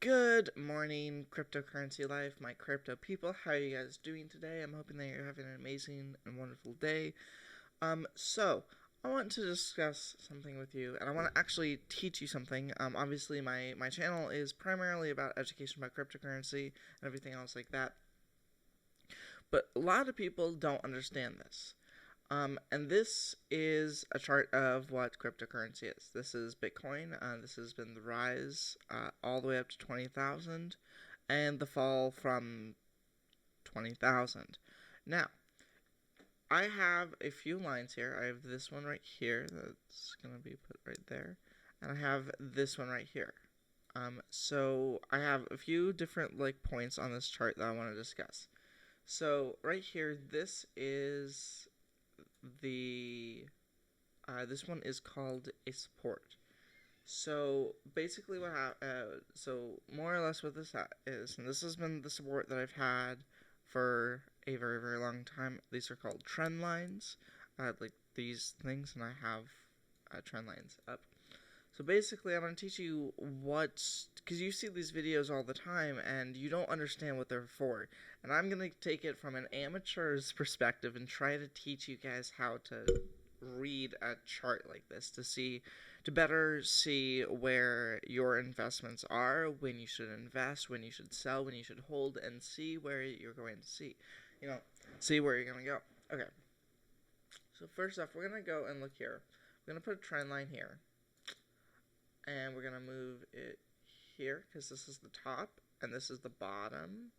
Good morning, cryptocurrency life, my crypto people. How are you guys doing today? I'm hoping that you're having an amazing and wonderful day. So I want to discuss something with you, and I want to actually teach you something. Obviously, my channel is primarily about education about cryptocurrency and everything else like that. But a lot of people don't understand this. And this is a chart of what cryptocurrency is. This is Bitcoin. This has been the rise all the way up to 20,000 and the fall from 20,000. Now, I have a few lines here. I have this one right here that's going to be put right there. And I have this one right here. So I have a few different points on this chart that I want to discuss. So right here, this is this one is called a support. So basically so more or less what this is, and this has been the support that I've had for a very, very long time. These are called trend lines, like these things, and I have trend lines up. So basically, I'm going to teach you because you see these videos all the time and you don't understand what they're for. And I'm going to take it from an amateur's perspective and try to teach you guys how to read a chart like this to better see where your investments are, when you should invest, when you should sell, when you should hold, and see where you're going to see where you're going to go. Okay. So first off, we're going to go and look here. We're going to put a trend line here. And we're going to move it here because this is the top and this is the bottom.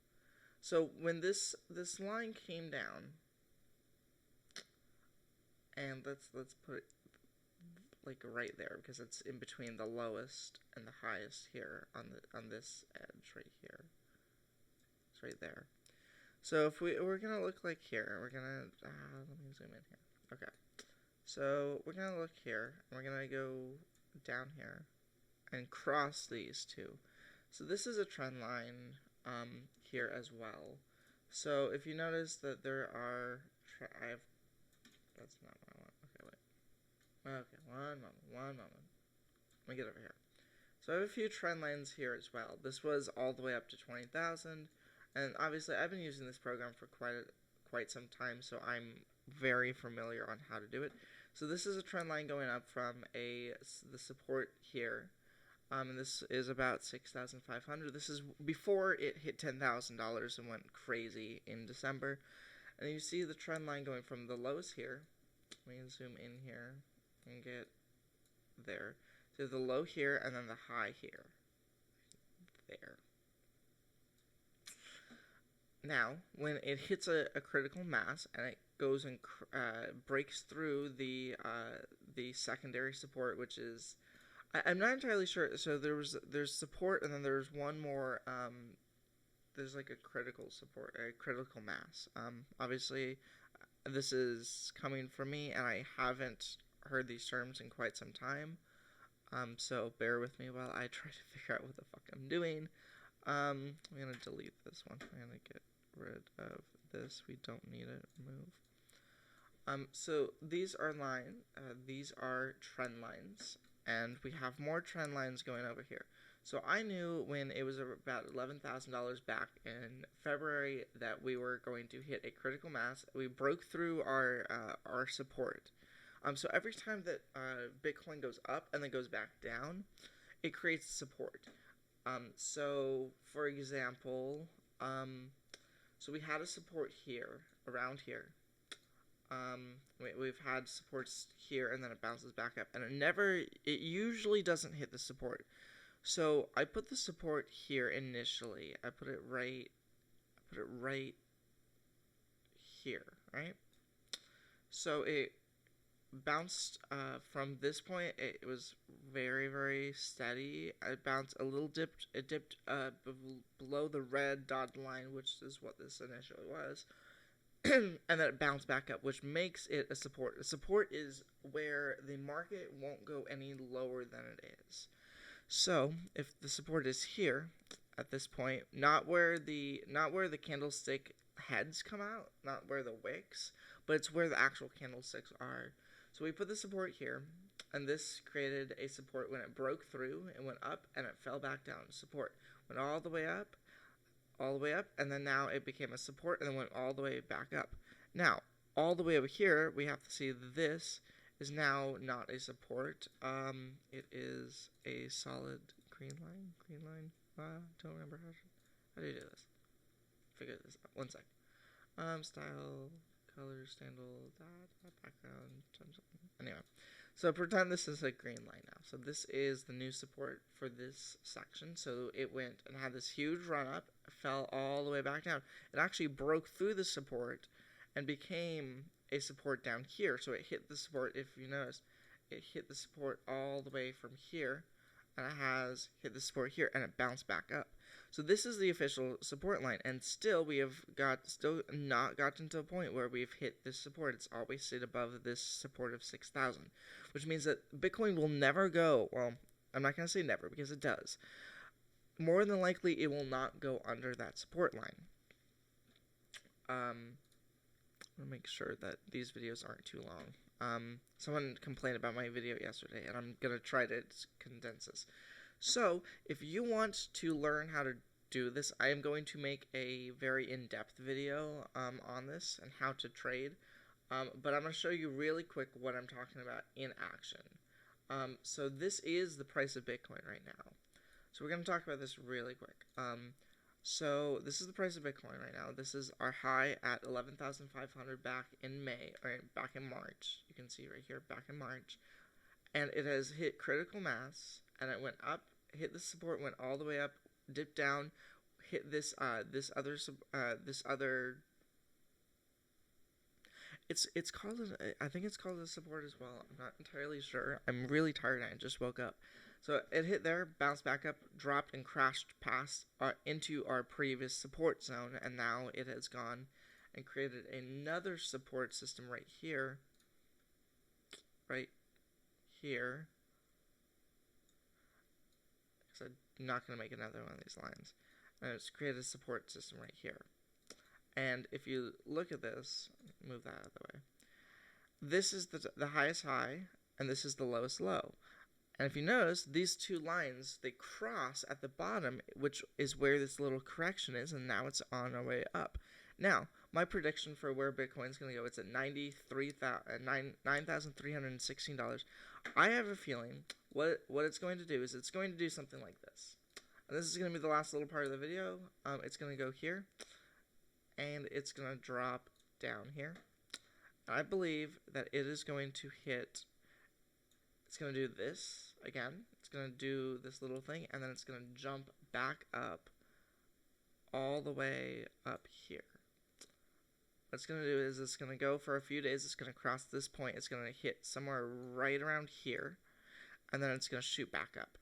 So when this line came down, and let's put it right there because it's in between the lowest and the highest here on this edge right here. It's right there. So if we're going to look like here, we're going to let me zoom in here. Okay. So we're going to look here and we're going to go down here and cross these two. So this is a trend line here as well. So if you notice that there are, that's not what I want. Okay, wait. Okay, one moment. Let me get over here. So I have a few trend lines here as well. This was all the way up to 20,000, and obviously I've been using this program for quite some time, so I'm very familiar on how to do it. So this is a trend line going up from the support here. And this is about 6,500. This is before it hit $10,000 and went crazy in December. And you see the trend line going from the lows here. Let me zoom in here and get there. So the low here and then the high here. There. Now, when it hits a critical mass and it goes and breaks through the secondary support, which is, I'm not entirely sure. So there's support, and then there's one more. There's like a critical support, a critical mass. Obviously, this is coming from me, and I haven't heard these terms in quite some time. So bear with me while I try to figure out what the fuck I'm doing. I'm gonna delete this one. I'm gonna get rid of this. We don't need it. Remove. So these are these are trend lines. And we have more trend lines going over here. So I knew when it was about $11,000 back in February that we were going to hit a critical mass. We broke through our support. So every time that Bitcoin goes up and then goes back down, it creates support. So for example, so we had a support here, around here. We've had supports here and then it bounces back up, and it usually doesn't hit the support. So I put the support here initially. I put it right here, right? So it bounced from this point. It was very, very steady. It bounced a little it dipped below the red dotted line, which is what this initially was. And then it bounced back up, which makes it a support. A support is where the market won't go any lower than it is. So if the support is here at this point, not where the candlestick heads come out, not where the wicks, but it's where the actual candlesticks are. So we put the support here, And this created a support when it broke through. It went up and it fell back down. Support went all the way up, and then now it became a support and then went all the way back up. Now, all the way over here, we have to see this is now not a support. It is a solid green line. Don't remember how do you do this? Figure this out. One sec. Style, color, standard, background, something. Anyway, so pretend this is a green line now. So this is the new support for this section. So it went and had this huge run up, fell all the way back down. It actually broke through the support and became a support down here. So it hit the support, if you notice, it hit the support all the way from here, and it has hit the support here, and it bounced back up. So this is the official support line, and still we have not gotten to a point where we've hit this support. It's always stayed above this support of 6,000, which means that Bitcoin will never go, well, I'm not going to say never because it does. More than likely, it will not go under that support line. I'm going to make sure that these videos aren't too long. Someone complained about my video yesterday, and I'm going to try to condense this. So, if you want to learn how to do this, I am going to make a very in-depth video on this and how to trade. But I'm going to show you really quick what I'm talking about in action. So this is the price of Bitcoin right now. So we're going to talk about this really quick. So this is the price of Bitcoin right now. This is our high at 11,500 back in May, or back in March. You can see right here, back in March. And it has hit critical mass, and it went up, hit the support, went all the way up, dipped down, hit this other it's called I think it's called a support as well. I'm not entirely sure. I'm really tired. I just woke up. So it hit there, bounced back up, dropped, and crashed past into our previous support zone, and now it has gone and created another support system right here. Right here. Because I'm not going to make another one of these lines. And it's created a support system right here. And if you look at this, move that out of the way. This is the highest high, and this is the lowest low. And if you notice, these two lines, they cross at the bottom, which is where this little correction is, and now it's on our way up. Now, my prediction for where Bitcoin is going to go, it's at $9,316. I have a feeling what it's going to do is it's going to do something like this. And this is going to be the last little part of the video. It's going to go here, and it's going to drop down here. I believe that it is going to hit, it's going to do this again. It's going to do this little thing, and then it's going to jump back up all the way up here. What it's going to do is it's going to go for a few days. It's going to cross this point. It's going to hit somewhere right around here, and then it's going to shoot back up.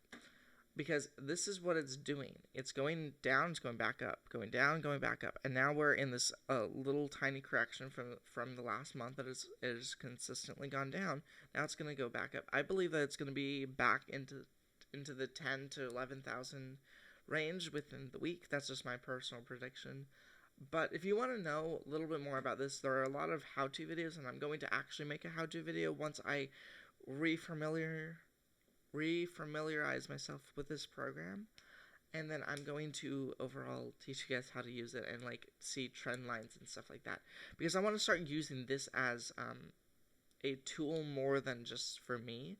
Because this is what it's doing. It's going down, it's going back up, going down, going back up. And now we're in this little tiny correction from the last month that it has consistently gone down. Now it's going to go back up. I believe that it's going to be back into the 10 to 11,000 range within the week. That's just my personal prediction. But if you want to know a little bit more about this, there are a lot of how-to videos, and I'm going to actually make a how-to video once I refamiliarize myself with this program, and then I'm going to overall teach you guys how to use it and like see trend lines and stuff like that, because I want to start using this as a tool more than just for me,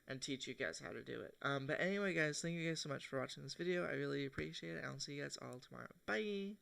and teach you guys how to do it. But anyway guys, thank you guys so much for watching this video. I really appreciate it, and I'll see you guys all tomorrow. Bye.